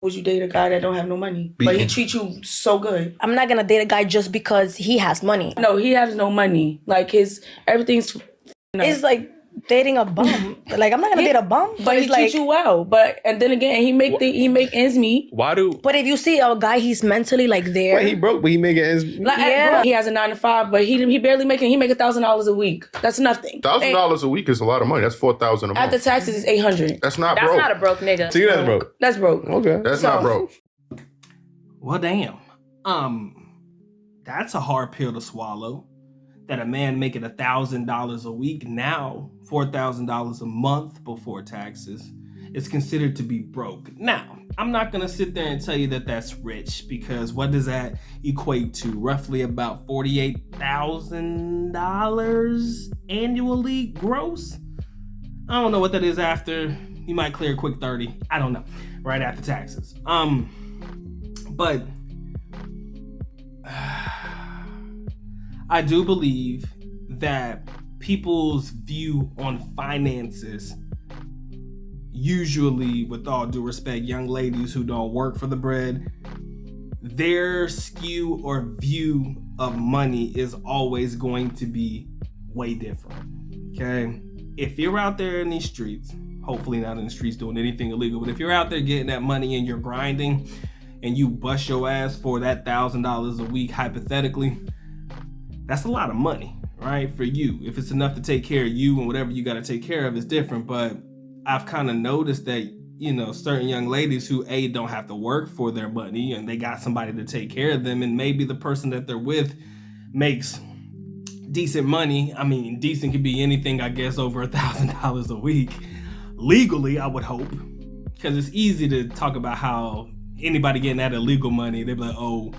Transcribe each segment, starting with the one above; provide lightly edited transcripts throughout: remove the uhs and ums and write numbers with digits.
would you date a guy that don't have no money? But he treats you so good. I'm not gonna date a guy just because he has money. No, he has no money. Like everything's. It's like dating a bum. Like I'm not gonna date a bum, but he treats you well. And then again, he make ends meet. But if you see a guy, he's mentally like there. Wait, he broke, but he making ends. He has a 9 to 5, but he barely making. He make $1,000 a week. That's nothing. $1,000 a week is a lot of money. That's $4,000 a month. After taxes, is $800. That's not That's broke. not a broke nigga. See, that's broke. That's broke. Okay. That's not broke. Well, damn. That's a hard pill to swallow. That a man making $1,000 a week now, $4,000 a month before taxes, is considered to be broke. Now, I'm not gonna sit there and tell you that that's rich, because what does that equate to? Roughly about $48,000 annually gross. I don't know what that is after. You might clear a quick 30. I don't know. Right after taxes. But I do believe that people's view on finances, usually, with all due respect, young ladies who don't work for the bread, their skew or view of money is always going to be way different. Okay? If you're out there in these streets, hopefully not in the streets doing anything illegal, but if you're out there getting that money and you're grinding and you bust your ass for that $1,000 a week, hypothetically, that's a lot of money, right? For you. If it's enough to take care of you and whatever you got to take care of is different. But I've kind of noticed that, certain young ladies who don't have to work for their money and they got somebody to take care of them, and maybe the person that they're with makes decent money. I mean, decent could be anything, I guess, over $1,000 a week. Legally, I would hope. Because it's easy to talk about how anybody getting that illegal money, they're like, oh,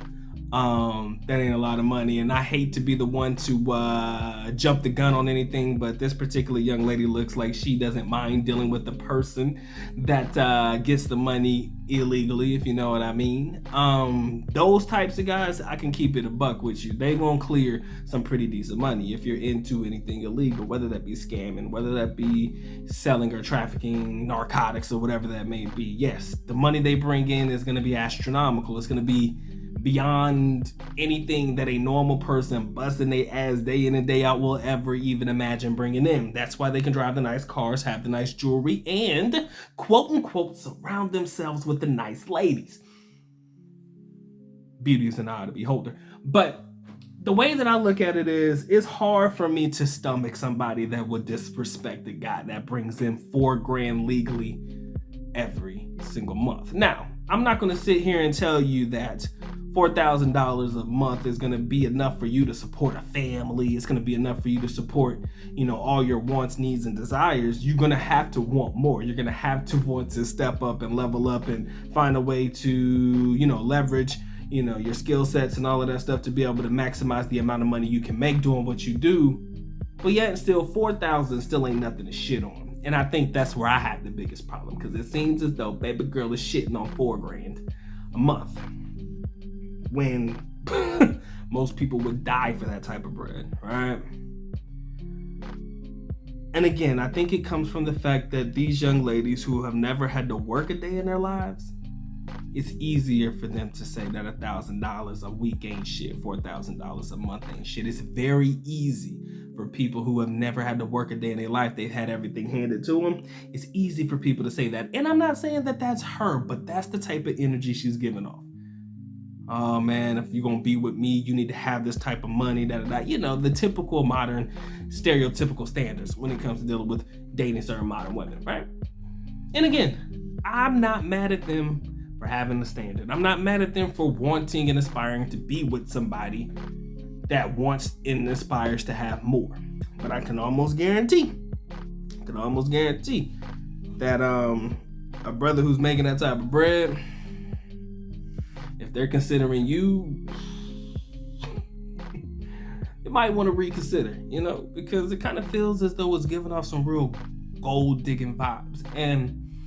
that ain't a lot of money. And I hate to be the one to jump the gun on anything, but this particular young lady looks like she doesn't mind dealing with the person that gets the money illegally, if you know what I mean. Those types of guys, I can keep it a buck with you. They gonna clear some pretty decent money if you're into anything illegal, whether that be scamming, whether that be selling or trafficking narcotics or whatever that may be. Yes, the money they bring in is gonna be astronomical. It's gonna be beyond anything that a normal person busting their ass day in and day out will ever even imagine bringing in. That's why they can drive the nice cars, have the nice jewelry, and quote unquote surround themselves with the nice ladies. Beauty is an eye of the beholder. But the way that I look at it is, it's hard for me to stomach somebody that would disrespect a guy that brings in $4,000 legally every single month. Now, I'm not going to sit here and tell you that $4,000 a month is going to be enough for you to support a family. It's going to be enough for you to support, all your wants, needs, and desires. You're going to have to want more. You're going to have to want to step up and level up and find a way to, leverage, your skill sets and all of that stuff to be able to maximize the amount of money you can make doing what you do. But yet still, 4,000 still ain't nothing to shit on. And I think that's where I have the biggest problem, because it seems as though baby girl is shitting on $4,000 a month, when most people would die for that type of bread, right? And again, I think it comes from the fact that these young ladies who have never had to work a day in their lives, it's easier for them to say that $1,000 a week ain't shit, $4,000 a month ain't shit. It's very easy for people who have never had to work a day in their life. They've had everything handed to them. It's easy for people to say that. And I'm not saying that that's her, but that's the type of energy she's giving off. Oh man, if you're gonna be with me, you need to have this type of money, the typical modern, stereotypical standards when it comes to dealing with dating certain modern women, right? And again, I'm not mad at them for having a standard. I'm not mad at them for wanting and aspiring to be with somebody that wants and aspires to have more. But I can almost guarantee that a brother who's making that type of bread, if they're considering you, they might want to reconsider, because it kind of feels as though it's giving off some real gold digging vibes. And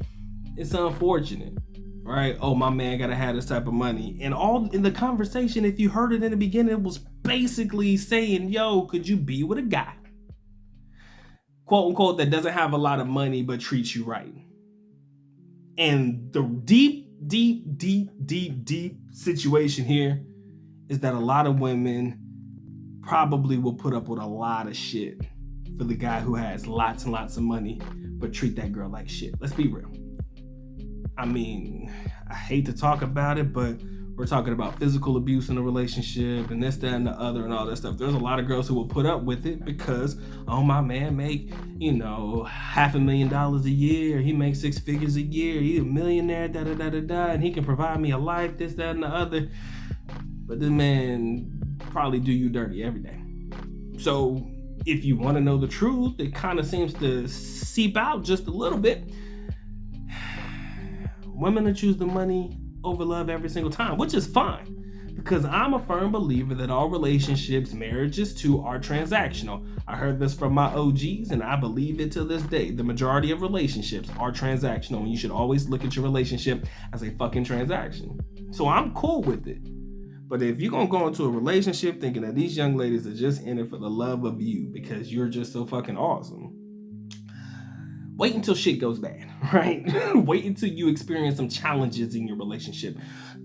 it's unfortunate, right? Oh, my man gotta have this type of money. And all in the conversation, if you heard it in the beginning, it was basically saying, yo, could you be with a guy, quote unquote, that doesn't have a lot of money but treats you right? And the deep deep situation here is that a lot of women probably will put up with a lot of shit for the guy who has lots and lots of money, but treat that girl like shit. Let's be real. I mean, I hate to talk about it, but we're talking about physical abuse in a relationship and this, that, and the other and all that stuff. There's a lot of girls who will put up with it because, oh, my man make, $500,000 a year. He makes 6 figures a year. He's a millionaire, and he can provide me a life, this, that, and the other. But this man probably do you dirty every day. So if you want to know the truth, it kind of seems to seep out just a little bit. Women will choose the money over love every single time, which is fine, because I'm a firm believer that all relationships, marriages too, are transactional. I heard this from my OGs, and I believe it to this day. The majority of relationships are transactional, and you should always look at your relationship as a fucking transaction. So I'm cool with it. But if you're going to go into a relationship thinking that these young ladies are just in it for the love of you because you're just so fucking awesome, wait until shit goes bad, right? Wait until you experience some challenges in your relationship.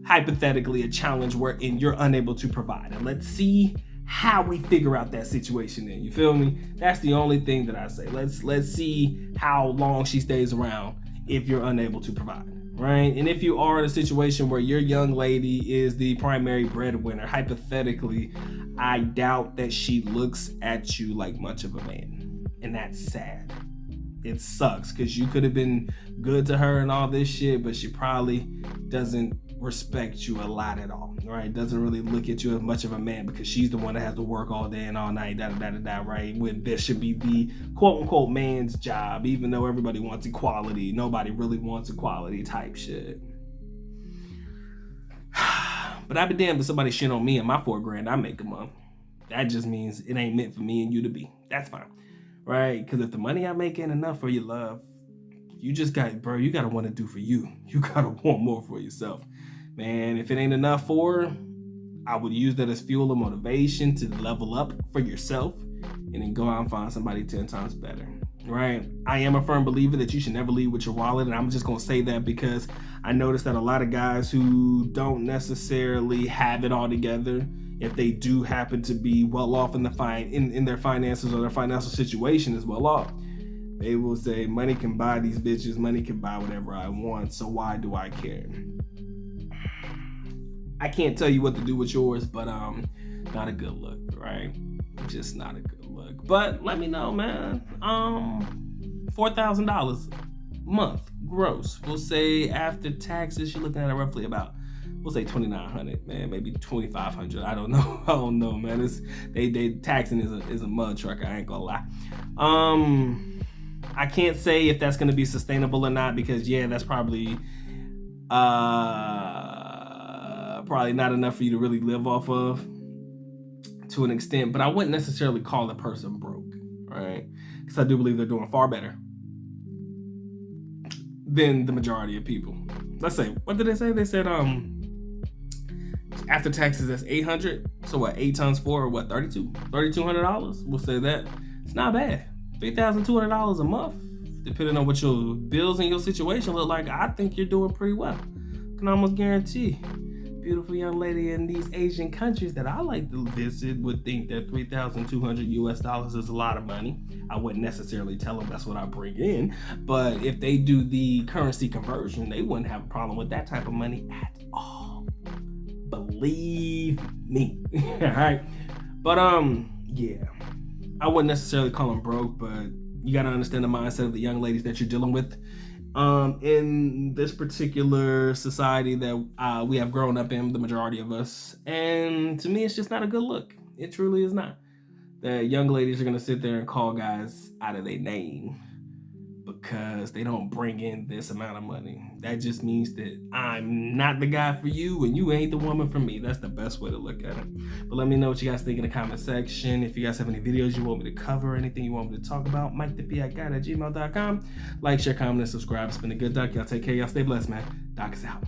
Hypothetically, a challenge wherein you're unable to provide. And let's see how we figure out that situation then. You feel me? That's the only thing that I say. Let's see how long she stays around if you're unable to provide. Right? And if you are in a situation where your young lady is the primary breadwinner, hypothetically, I doubt that she looks at you like much of a man. And that's sad. It sucks because you could have been good to her and all this shit, but she probably doesn't respect you a lot at all, right? Doesn't really look at you as much of a man because she's the one that has to work all day and all night, right? When this should be the quote unquote man's job, even though everybody wants equality, nobody really wants equality type shit. But I'd be damned if somebody shit on me and my $4,000 I make a month. That just means it ain't meant for me and you to be. That's fine, right? Because if the money I make ain't enough for your love, you gotta want to do for you. You gotta want more for yourself. Man, if it ain't enough for her, I would use that as fuel or motivation to level up for yourself and then go out and find somebody 10 times better, right? I am a firm believer that you should never lead with your wallet, and I'm just going to say that because I noticed that a lot of guys who don't necessarily have it all together, if they do happen to be well off in their finances or their financial situation is well off, they will say, money can buy these bitches, money can buy whatever I want, so why do I care? I can't tell you what to do with yours, but not a good look, right? Just not a good look. But let me know, man. $4,000 a month gross. We'll say after taxes, you're looking at roughly about, we'll say $2,900, man, maybe $2,500. I don't know, man. They taxing is a mud truck. I ain't gonna lie. I can't say if that's gonna be sustainable or not because that's probably not enough for you to really live off of to an extent, but I wouldn't necessarily call the person broke, right? Because I do believe they're doing far better than the majority of people. Let's say, what did they say? They said after taxes that's $800. So what, 8 times 4 or what, $3,200? We'll say that. It's not bad. $3,200 a month, depending on what your bills and your situation look like. I think you're doing pretty well. I can almost guarantee beautiful young lady in these Asian countries that I like to visit would think that $3,200 is a lot of money. I wouldn't necessarily tell them that's what I bring in, but if they do the currency conversion, they wouldn't have a problem with that type of money at all. Believe me. All right. But I wouldn't necessarily call them broke, but you got to understand the mindset of the young ladies that you're dealing with. In this particular society that we have grown up in, the majority of us, and to me it's just not a good look. It truly is not. The young ladies are going to sit there and call guys out of their name because they don't bring in this amount of money. That just means that I'm not the guy for you and you ain't the woman for me. That's the best way to look at it. But let me know what you guys think in the comment section. If you guys have any videos you want me to cover, anything you want me to talk about, MikeThePI@gmail.com. Like, share, comment, and subscribe. It's been a good doc. Y'all take care. Y'all stay blessed, man. Doc is out.